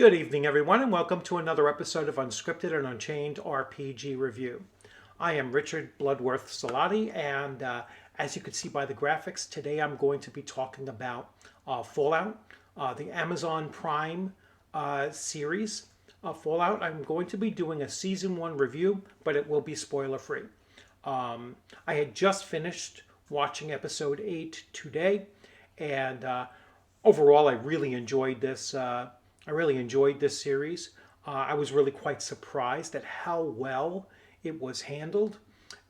Good evening, everyone, and welcome to another episode of Unscripted and Unchained RPG Review. I am Richard Bloodworth Salati, and as you can see by the graphics, today I'm going to be talking about Fallout, the Amazon Prime series of Fallout. I'm going to be doing a Season 1 review, but it will be spoiler-free. I had just finished watching Episode 8 today, and overall, I really enjoyed this. I really enjoyed this series. I was really quite surprised at how well it was handled,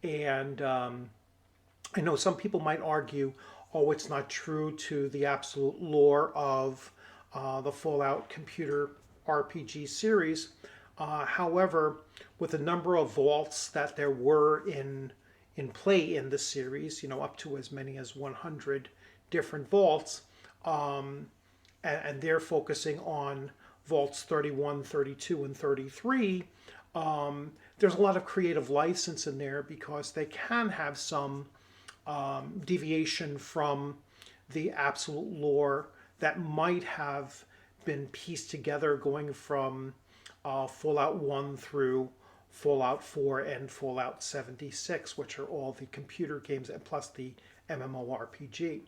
and I know some people might argue, "Oh, it's not true to the absolute lore of the Fallout computer RPG series." However, with the number of vaults that there were in play in the series, up to as many as 100 different vaults. And they're focusing on vaults 31, 32, and 33. There's a lot of creative license in there because they can have some deviation from the absolute lore that might have been pieced together going from Fallout 1 through Fallout 4 and Fallout 76, which are all the computer games and plus the MMORPG.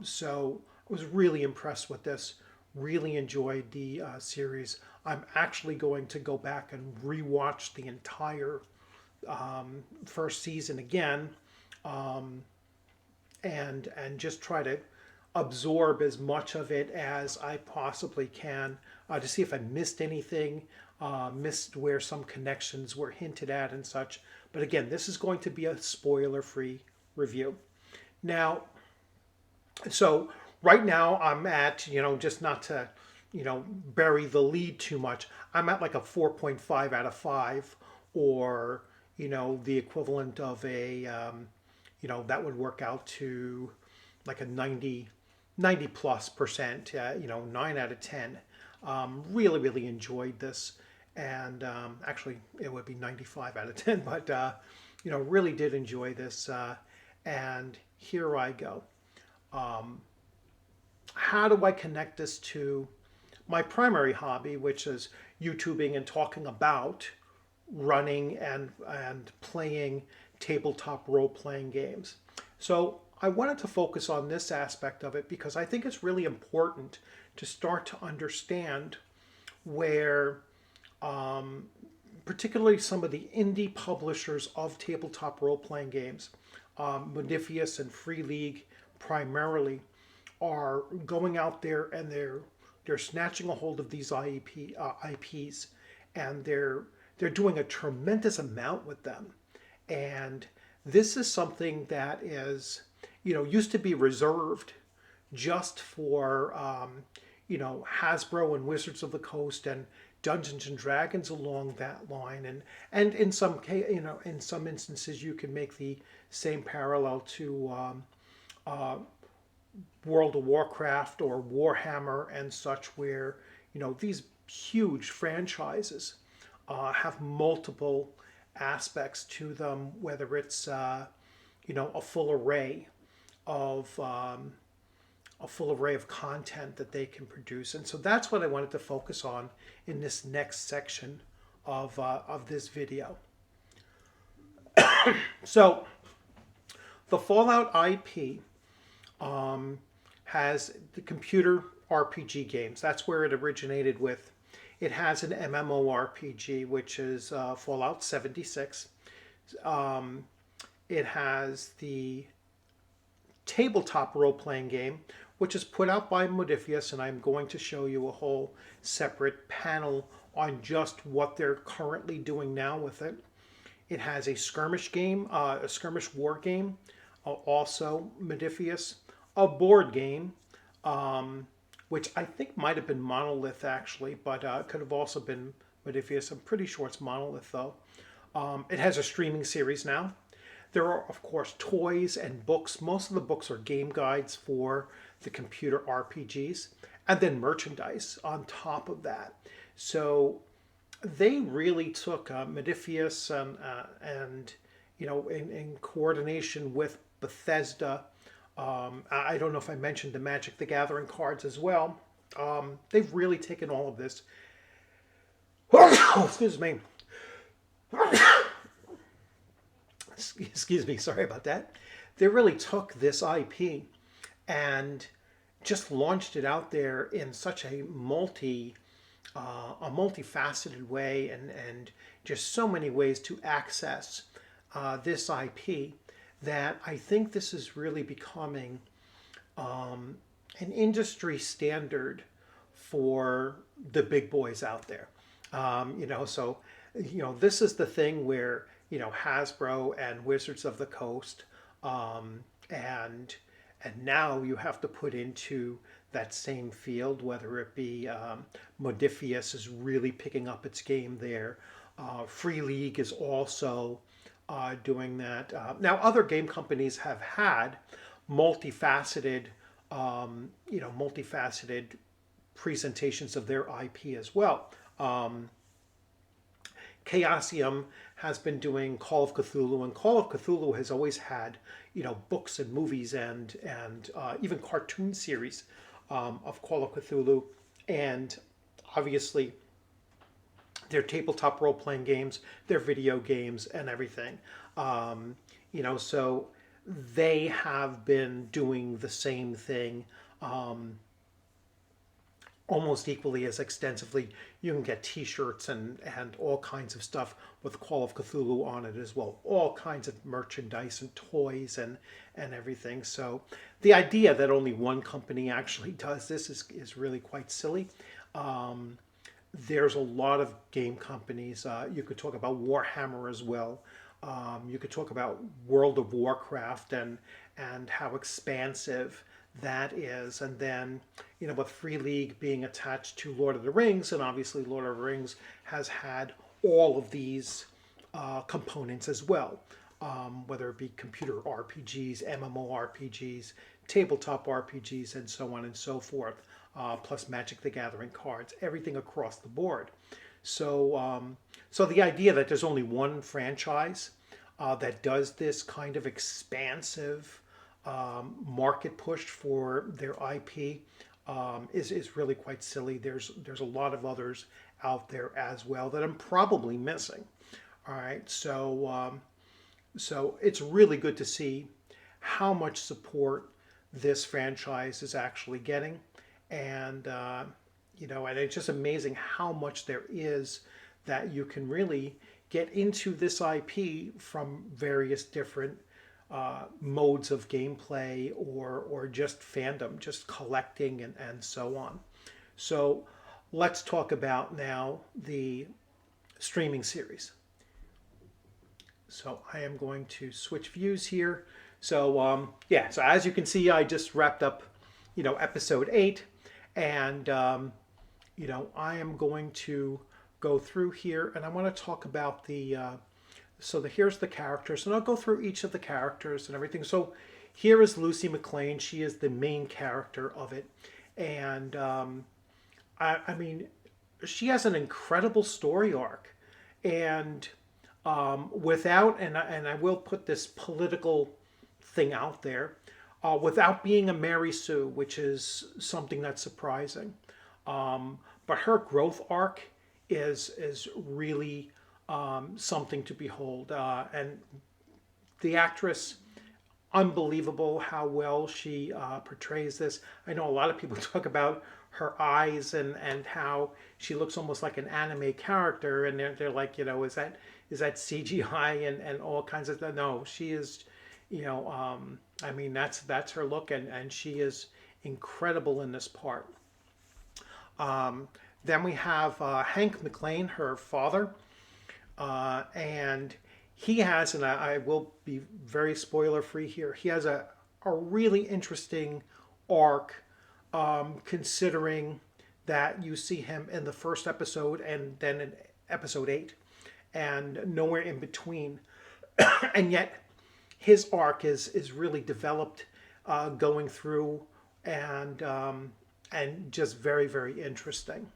So I was really impressed with this. Really enjoyed the series. I'm actually going to go back and rewatch the entire first season again, and just try to absorb as much of it as I possibly can to see if I missed anything, missed where some connections were hinted at and such. But again, this is going to be a spoiler-free review. Now, so right now I'm at, just not to, bury the lead too much, I'm at like a 4.5 out of 5, or, the equivalent of a, that would work out to like a 90 plus percent, 9 out of 10. Really, really enjoyed this. And actually, it would be 95 out of 10, but, really did enjoy this. And here I go. How do I connect this to my primary hobby, which is YouTubing and talking about running and playing tabletop role-playing games? So I wanted to focus on this aspect of it because I think it's really important to start to understand where particularly some of the indie publishers of tabletop role-playing games, Modifius and Free League primarily, are going out there and they're snatching a hold of these IPs, and they're doing a tremendous amount with them. And this is something that is, used to be reserved just for Hasbro and Wizards of the Coast and Dungeons and Dragons along that line, and in some in some instances you can make the same parallel to World of Warcraft or Warhammer and such, where these huge franchises have multiple aspects to them, whether it's a full array of content that they can produce. And so that's what I wanted to focus on in this next section of this video. So the Fallout IP has the computer RPG games. That's where it originated with. It has an MMORPG, which is Fallout 76. It has the tabletop role-playing game, which is put out by Modifius, and I'm going to show you a whole separate panel on just what they're currently doing now with it. It has a skirmish game, a skirmish war game, also Modifius, a board game, which I think might have been Monolith actually, but could have also been Modifius. I'm pretty sure it's Monolith though. It has a streaming series now. There are, of course, toys and books. Most of the books are game guides for the computer RPGs, and then merchandise on top of that. So they really took Modifius and in coordination with Bethesda. I don't know if I mentioned the Magic the Gathering cards as well. They've really taken all of this. Excuse me. Excuse me. Sorry about that. They really took this IP and just launched it out there in such a multifaceted way, and just so many ways to access this IP, that I think this is really becoming an industry standard for the big boys out there. So this is the thing where Hasbro and Wizards of the Coast, and now you have to put into that same field, whether it be Modifius is really picking up its game there. Free League is also doing that. Now, other game companies have had multifaceted, multifaceted presentations of their IP as well. Chaosium has been doing Call of Cthulhu, and Call of Cthulhu has always had, books and movies and even cartoon series of Call of Cthulhu, and obviously their tabletop role-playing games, their video games, and everything. So they have been doing the same thing almost equally as extensively. You can get t-shirts and all kinds of stuff with Call of Cthulhu on it as well. All kinds of merchandise and toys and everything. So the idea that only one company actually does this is really quite silly. There's a lot of game companies. You could talk about Warhammer as well. You could talk about World of Warcraft and how expansive that is. And then, with Free League being attached to Lord of the Rings, and obviously Lord of the Rings has had all of these components as well, whether it be computer RPGs, MMORPGs, tabletop RPGs, and so on and so forth, plus Magic the Gathering cards, everything across the board. So, so the idea that there's only one franchise that does this kind of expansive market push for their IP is really quite silly. There's a lot of others out there as well that I'm probably missing. All right, so so it's really good to see how much support this franchise is actually getting, and and it's just amazing how much there is that you can really get into this IP from various different modes of gameplay or just fandom, just collecting and so on. So let's talk about now the streaming series. So I am going to switch views here. So so as you can see, I just wrapped up, episode 8, and I am going to go through here, and I want to talk about the here's the characters, and I'll go through each of the characters and everything. So here is Lucy McLean. She is the main character of it, and I mean, she has an incredible story arc, and without, and I will put this political thing out there, without being a Mary Sue, which is something that's surprising, but her growth arc is really something to behold, and the actress, unbelievable how well she portrays this. I know a lot of people talk about her eyes and how she looks almost like an anime character, and they're like, is that CGI and all kinds of stuff. No, she is, I mean, that's her look, and she is incredible in this part. Then we have Hank McLean, her father, and he has, and I will be very spoiler free here, he has a really interesting arc, considering that you see him in the first episode and then in episode 8 and nowhere in between. And yet his arc is really developed, going through, and just very, very interesting.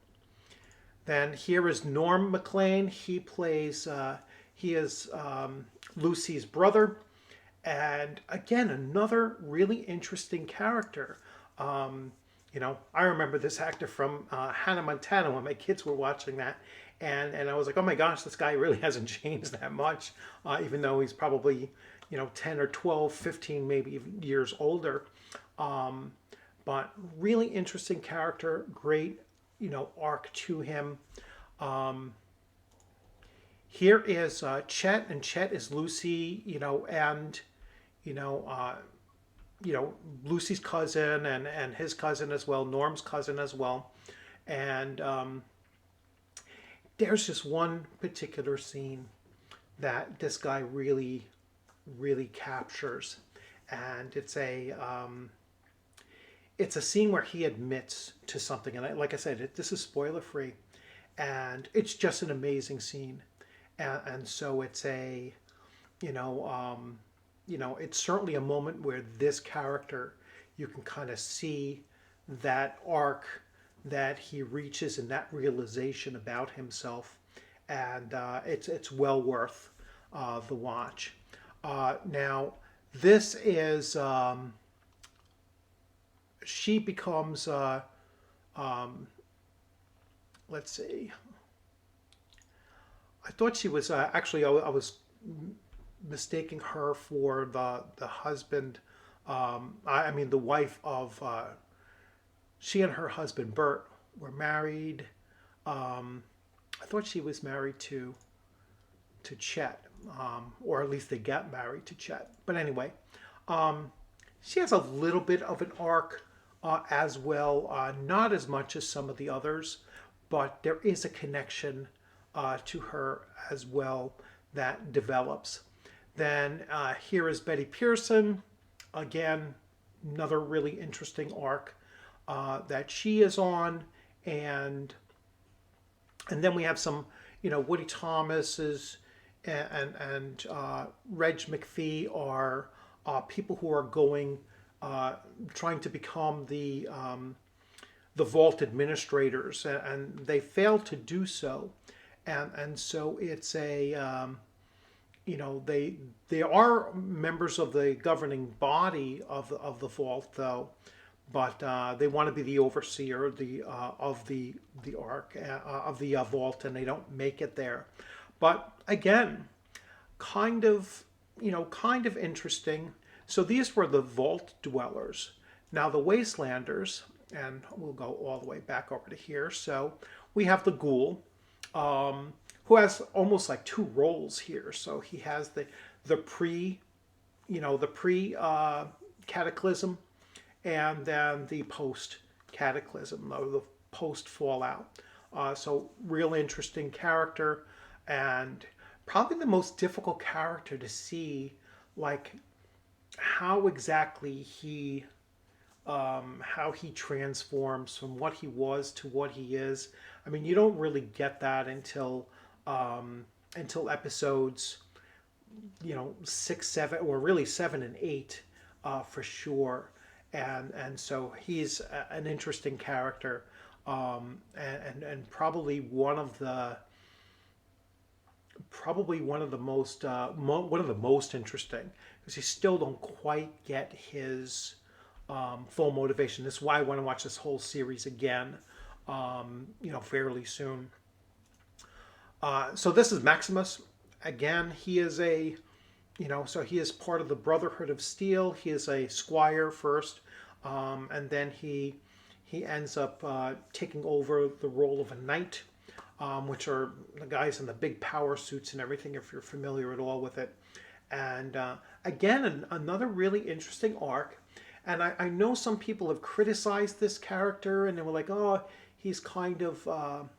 Then here is Norm McLean. He plays, he is Lucy's brother. And again, another really interesting character. I remember this actor from Hannah Montana when my kids were watching that, and I was like, oh my gosh, this guy really hasn't changed that much, even though he's probably 10 or 12, 15 maybe even years older. Um, but really interesting character, great arc to him. Um, Here is Chet, and Chet is Lucy, and you know, uh, Lucy's cousin and his cousin as well, Norm's cousin as well. And there's just one particular scene that this guy really, really captures, and it's a scene where he admits to something, and like I said, this is spoiler free, and it's just an amazing scene, and so you know, um, it's certainly a moment where this character, you can kind of see that arc that he reaches and that realization about himself, and it's well worth the watch. Now, this is she becomes let's see. I thought she was actually I was mistaking her for the husband. I mean the wife of she and her husband Bert were married. I thought she was married to Chet, or at least they got married to Chet. But anyway, um, she has a little bit of an arc as well, not as much as some of the others, but there is a connection to her as well that develops. Then here is Betty Pearson, again, another really interesting arc that she is on, and then we have some, Woody Thomas's and Reg McPhee are people who are going, trying to become the vault administrators, and they fail to do so, and so it's they are members of the governing body of the vault though, but they want to be the overseer of the ark of the vault, and they don't make it there. But again, kind of interesting. So these were the vault dwellers. Now the wastelanders, and we'll go all the way back over to here. So we have the ghoul, who has almost like two roles here. So he has the pre, the pre cataclysm, and then the post cataclysm, or the post fallout. So real interesting character, and probably the most difficult character to see, like how exactly how he transforms from what he was to what he is. I mean, you don't really get that until episodes, 6, 7, or really 7 and 8, for sure. And so he's an interesting character, and probably one of the most one of the most interesting, because you still don't quite get his full motivation. This is why I want to watch this whole series again, fairly soon. So this is Maximus. Again, he is so he is part of the Brotherhood of Steel. He is a squire first, and then he ends up taking over the role of a knight, which are the guys in the big power suits and everything, if you're familiar at all with it. And again, another really interesting arc. And I know some people have criticized this character, and they were like, oh, he's kind of,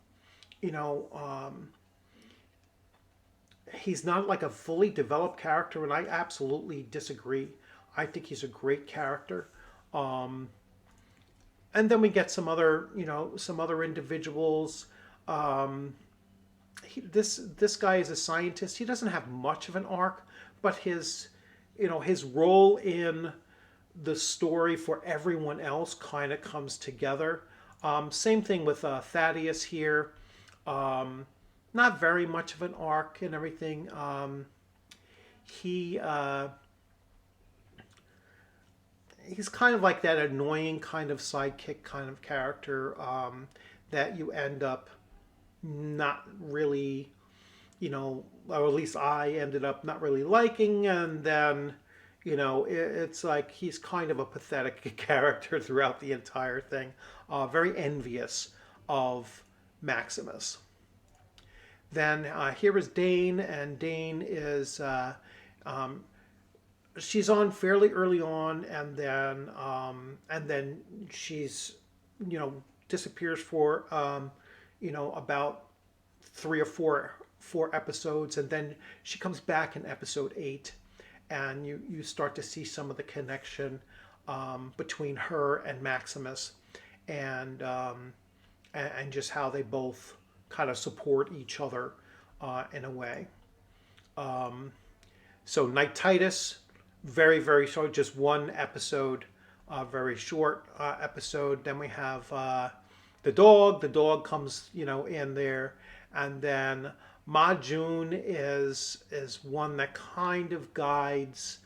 he's not like a fully developed character, and I absolutely disagree. I think he's a great character. And then we get some other individuals. This guy is a scientist. He doesn't have much of an arc, but his role in the story for everyone else kind of comes together. Same thing with Thaddeus here. Not very much of an arc and everything. He he's kind of like that annoying kind of sidekick kind of character that you end up not really, or at least I ended up not really liking, and then, it's like he's kind of a pathetic character throughout the entire thing, very envious of Maximus. Then here is Dane, and Dane is um, she's on fairly early on, and then she's you know disappears for about three or four episodes, and then she comes back in episode 8, and you start to see some of the connection between her and Maximus, and and just how they both kind of support each other in a way. So Night Titus, very very short, just one episode, very short episode. Then we have the dog. The dog comes in there, and then Ma June is one that kind of guides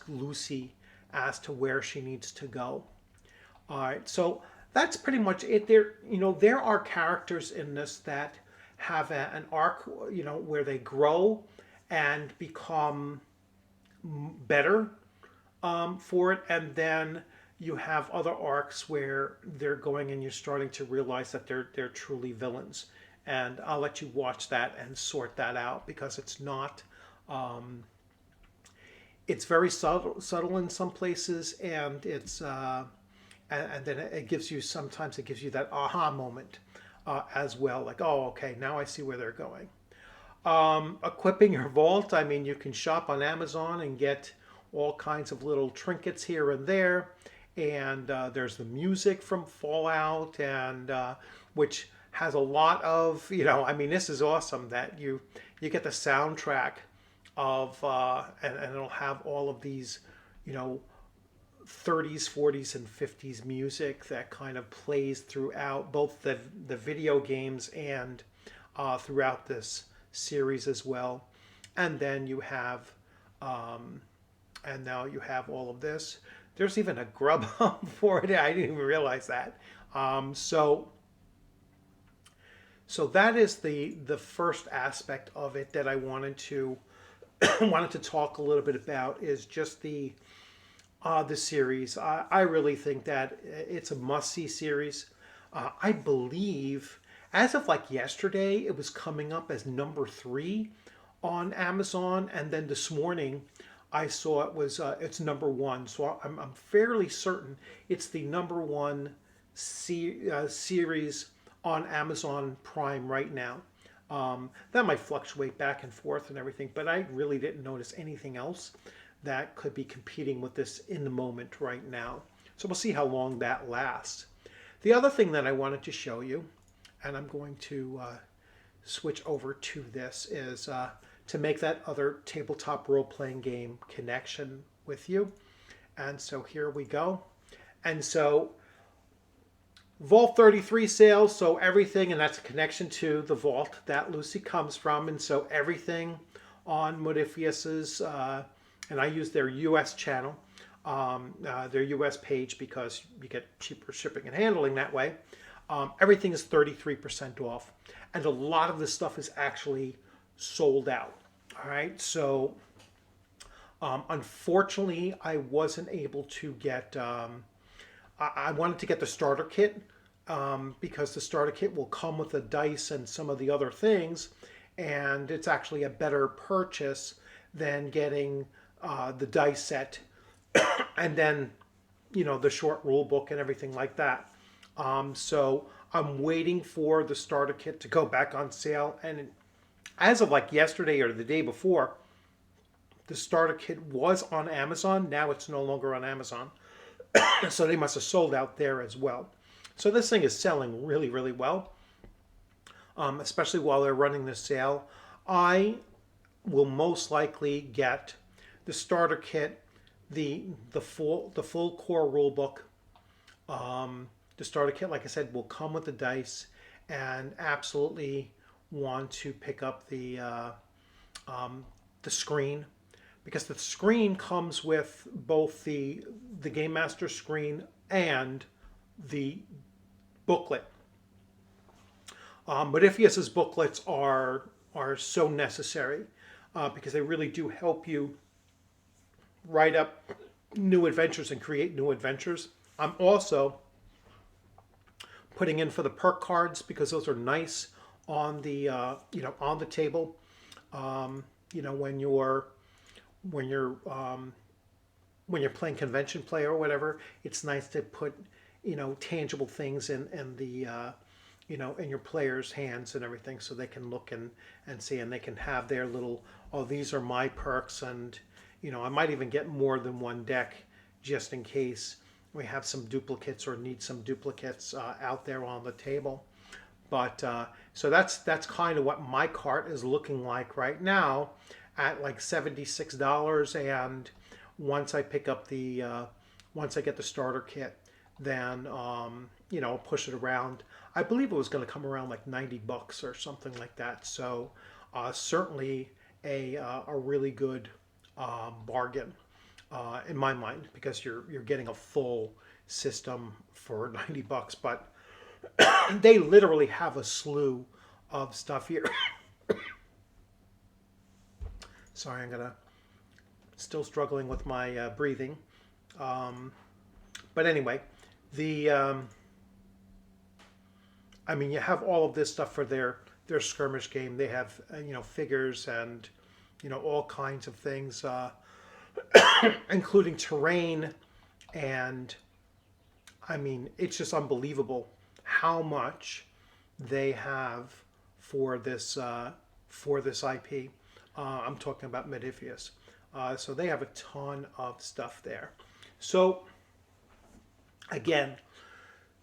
Lucy as to where she needs to go. All right, so that's pretty much it. There are characters in this that have an arc, where they grow and become better for it, and then you have other arcs where they're going and you're starting to realize that they're truly villains. And I'll let you watch that and sort that out, because it's not. It's very subtle in some places, and it's and then sometimes it gives you that aha moment as well, like, oh, okay, now I see where they're going. Equipping your vault, I mean, you can shop on Amazon and get all kinds of little trinkets here and there, and there's the music from Fallout, and which has a lot of, I mean, this is awesome that you get the soundtrack of and it'll have all of these 30s, 40s, and 50s music that kind of plays throughout both the video games and throughout this series as well. And then you have and now you have all of this. There's even a Grubhub for it. I didn't even realize that. So that is the first aspect of it that I wanted to wanted to talk a little bit about, is just the series. I really think that it's a must-see series. I believe, as of like yesterday, it was coming up as number 3 on Amazon, and then this morning I saw it was it's number 1. So I'm fairly certain it's the number 1 series on Amazon Prime right now. That might fluctuate back and forth and everything, but I really didn't notice anything else that could be competing with this in the moment right now. So we'll see how long that lasts. The other thing that I wanted to show you, and I'm going to switch over to this, is to make that other tabletop role-playing game connection with you. And so here we go. And so Vault 33 sales, so everything, and that's a connection to the vault that Lucy comes from, and so everything on Modiphius's, and I use their U.S. channel, their U.S. page, because you get cheaper shipping and handling that way. Everything is 33% off, and a lot of this stuff is actually sold out. All right, so unfortunately, I wasn't able to get. I wanted to get the starter kit because the starter kit will come with the dice and some of the other things, and it's actually a better purchase than getting the dice set and then the short rule book and everything like that. So I'm waiting for the starter kit to go back on sale, and as of like yesterday or the day before, the starter kit was on Amazon. Now it's no longer on Amazon. So they must have sold out there as well. So this thing is selling really, really well, especially while they're running the sale. I will most likely get the starter kit, the full core rule book. The starter kit, like I said, will come with the dice, and absolutely want to pick up the screen, because the screen comes with both the Game Master screen and the booklet. Modiphius's booklets are so necessary because they really do help you write up new adventures and create new adventures. I'm also putting in for the perk cards because those are nice on the on the table. When you're playing convention play or whatever, it's nice to put tangible things in the in your players' hands and everything, so they can look and see, and they can have their little, oh, these are my perks, and I might even get more than one deck just in case we have some duplicates or need some duplicates out there on the table. But so that's kind of what my cart is looking like right now at like $76. And once I pick up once I get the starter kit, then I'll push it around. I believe it was going to come around like $90 or something like that. So certainly a really good bargain in my mind, because you're getting a full system for $90. But they literally have a slew of stuff here. Sorry, still struggling with my breathing. But anyway, you have all of this stuff for their skirmish game. They have figures and all kinds of things, including terrain, and it's just unbelievable how much they have for this IP. I'm talking about Modiphius. So they have a ton of stuff there. So again,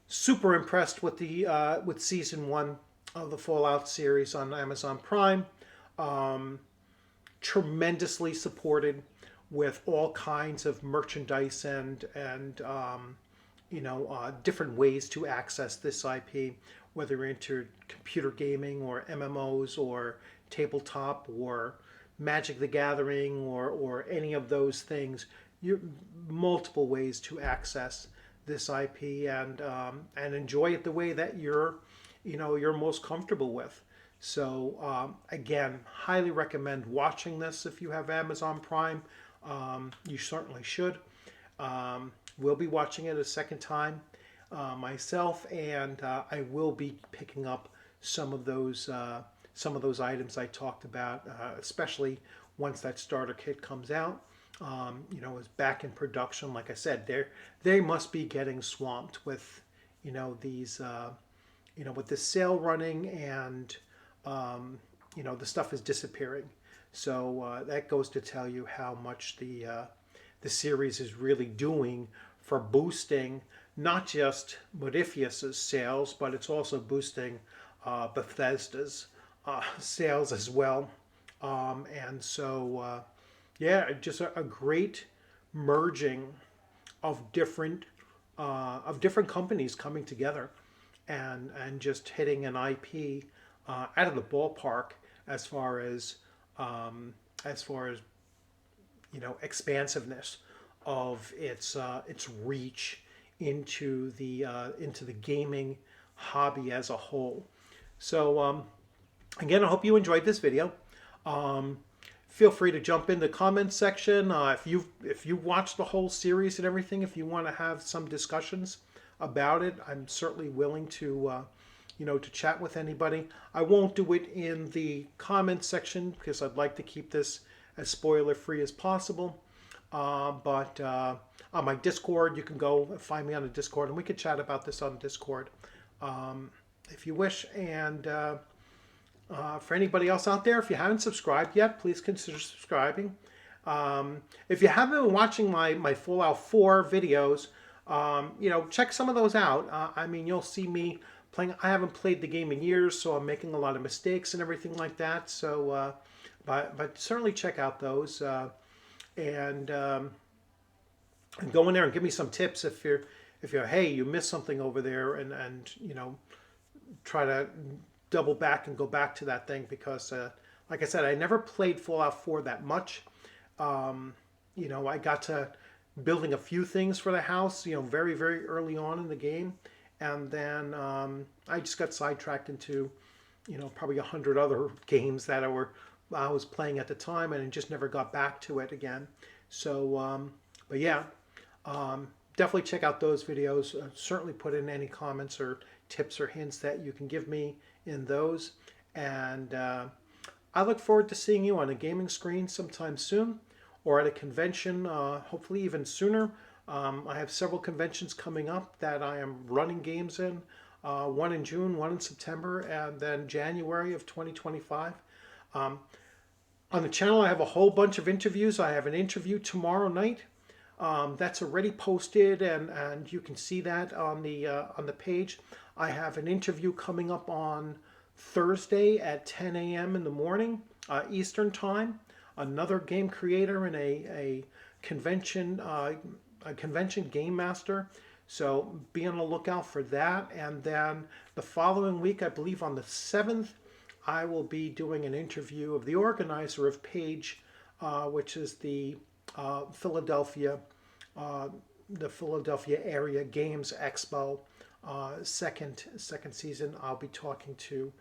super impressed with with season 1 of the Fallout series on Amazon Prime. Tremendously supported with all kinds of merchandise and different ways to access this IP, whether you're into computer gaming or MMOs or tabletop or Magic the Gathering or any of those things. Multiple ways to access this IP and enjoy it the way that you're most comfortable with. So again, highly recommend watching this if you have Amazon Prime. You certainly should. We'll be watching it a second time myself, and I will be picking up some of those items I talked about, especially once that starter kit comes out. Is back in production. Like I said, they must be getting swamped with these with the sale running, and the stuff is disappearing. So that goes to tell you how much the series is really doing for boosting not just Modiphius's sales, but it's also boosting Bethesda's sales as well. And so just a great merging of different companies coming together and just hitting an IP out of the ballpark as far as expansiveness of its reach into the gaming hobby as a whole. So again, I hope you enjoyed this video. Feel free to jump in the comments section if you watched the whole series and everything. If you want to have some discussions about it, I'm certainly willing to to chat with anybody. I won't do it in the comments section because I'd like to keep this as spoiler free as possible. But on my Discord, you can go find me on the Discord, and we could chat about this on Discord if you wish. And for anybody else out there, if you haven't subscribed yet, please consider subscribing. If you haven't been watching my Fallout 4 videos, check some of those out. You'll see me playing. I haven't played the game in years, so I'm making a lot of mistakes and everything like that. So, but certainly check out those and go in there and give me some tips if you're hey, you missed something over there, and try to double back and go back to that thing, because like I said, I never played Fallout 4 that much. I got to building a few things for the house, very, very early on in the game. And then I just got sidetracked into, probably 100 other games that I was playing at the time and just never got back to it again. So, but yeah, definitely check out those videos. Certainly put in any comments or tips or hints that you can give me in those. And I look forward to seeing you on a gaming screen sometime soon or at a convention, hopefully even sooner. I have several conventions coming up that I am running games in. One in June, one in September, and then January of 2025. On the channel, I have a whole bunch of interviews. I have an interview tomorrow night that's already posted, and you can see that on the page. I have an interview coming up on Thursday at 10 a.m. in the morning, Eastern Time. Another game creator and a convention game master. So be on the lookout for that. And then the following week, I believe on the 7th, I will be doing an interview of the organizer of Page, which is the Philadelphia area games expo second season. I'll be talking to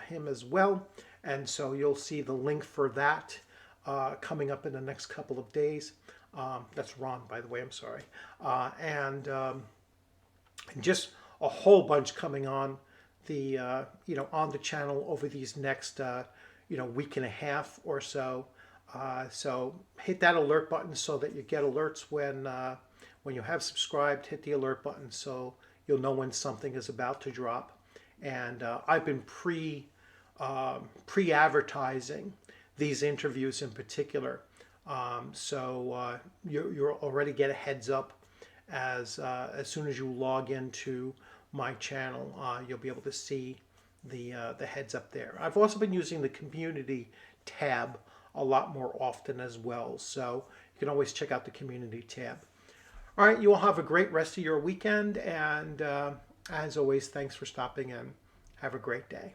him as well, and so you'll see the link for that coming up in the next couple of days. That's Ron, by the way. I'm sorry, and just a whole bunch coming on the on the channel over these next week and a half or so. So hit that alert button so that you get alerts when you have subscribed. Hit the alert button so you'll know when something is about to drop. And I've been pre-advertising these interviews in particular, so you'll already get a heads up as soon as you log into my channel. You'll be able to see the heads up there. I've also been using the community tab a lot more often as well, so you can always check out the community tab. All right, you all have a great rest of your weekend, and as always, thanks for stopping in. Have a great day.